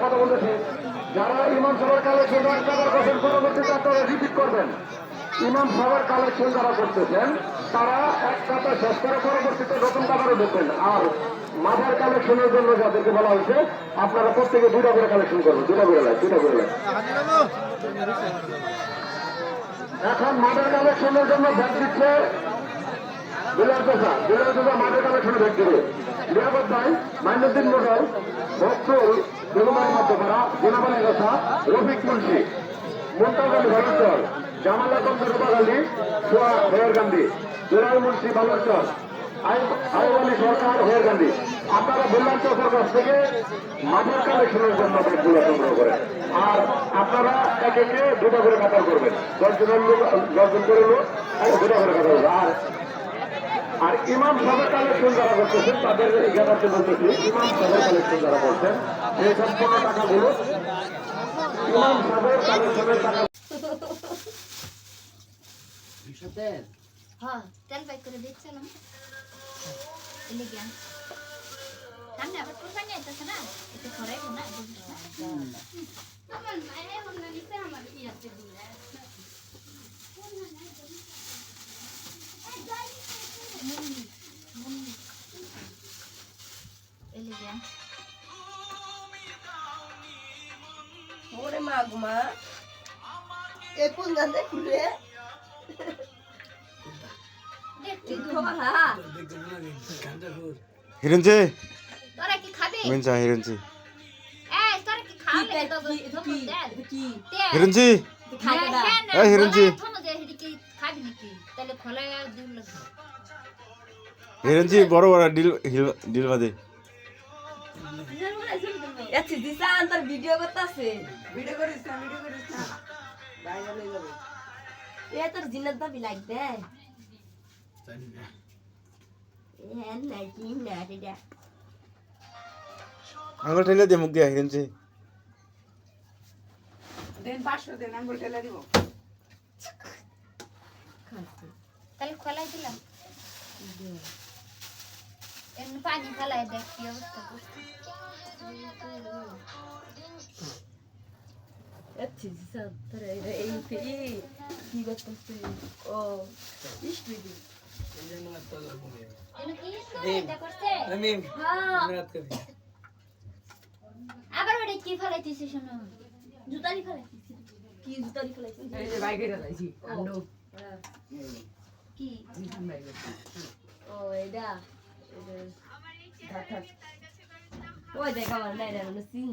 কথা বলতেছি যারা ইমাম সাহেবের কালেকশন টাকার করছেন পরবর্তীতে আপনারা রিপিট করবেন। ইমাম সাহেবের কালেকশন যারা করতেছেন তারা এক টাকা শেষ করে পরবর্তীতে নতুন টাকারও ঢুকবেন। আর মাথার কালেকশনের জন্য যাদেরকে বলা হয়েছে আপনারা প্রত্যেকে 2টা করে কালেকশন করবেন, 2টা করে লাইন। এখন মাথার কালেকশনের জন্য ভোট দিচ্ছে বিলাল মাঠের কালেকশনে ভোট দেবে। নিরাপদ ভাই, মাইনুদ্দিন মোড়ল, ভক্তুল, বেগুমারি মধ্যপাড়া, জেনাবালী কথা, রফিক মুন্সি, মুমতাজ আলী বালুরচর, জামাল আকন্দ রূপাগান্ধী, সোয়া হেয়ারগান্ধী, জোলাল মুন্সি বালুরচর, আইব আলী সরকার হেয়ারগান্ধী। আপনারা বললাম চৌকের কাছ থেকে মাঠের কালেকশনের জন্য ভোটগুলো সংগ্রহ করেন। আর আপনারা একে 2টা করে কাতার করবেন। 10জন করে লোক 2টা করে কাতার করবেন। আর ইমাম সাহেবের কালেকশন যারা করতেছেন তাদের জ্ঞানার্থে বলতেছি, ইমাম সাহেবের কালেকশন যারা করছেন সেই সম্পূর্ণ টাকাগুলো ইমাম সাহেবের কালেকশনের টাকা। হ্যাঁ, তেল বাইক করে দিচ্ছিলাম। সামনে আবার কোরবানি আইতেছে না, একটু খরাই না আমার মায়ের হন্না নিতে আমার কি আছে দিলে ওরে মা গুমা এ কোন গানে খুলে হিরঞ্জি তোরা কি খাবি? মিনসা হিরঞ্জি এই তোরা কি খাবে? তো কি হিরঞ্জি খাবে না? এই হিরঞ্জি থমো দে হিডি খাবি নাকি? তাহলে খোলাই আর দিল লাগবে। হিরঞ্জি বড় বড় ডিল বাদে এত দিশা আন্তর ভিডিও করতেছে ভিডিও করিস না ভাইরাল হয়ে যাবে এ তোর জিন্নাত দাবি লাইক দে জানি না এ নাকি না রে আঙ্গুল ঠেলে দে মুখ দিয়া হিরঞ্জি দেন 500 দেন আঙ্গুল ঠেলে দিব তাহলে খোলাই দিলাম। এমনি পানি ফেলাই দেখ কি অবস্থা করছে। আচ্ছা দিশা তোর এই কি করতেছে ও ইস্টুডি এনে কি এটা করছে? আবার ওটা কি ফেলাইতেছে শোনো? জুতারি ফেলাইতেছে। কি জুতারি ফেলাইছে? এই যে বাইকে ফেলাইছি আন্ডু কি? ও এটা ঢাকা ওই দেখা আমার নাই রে সিন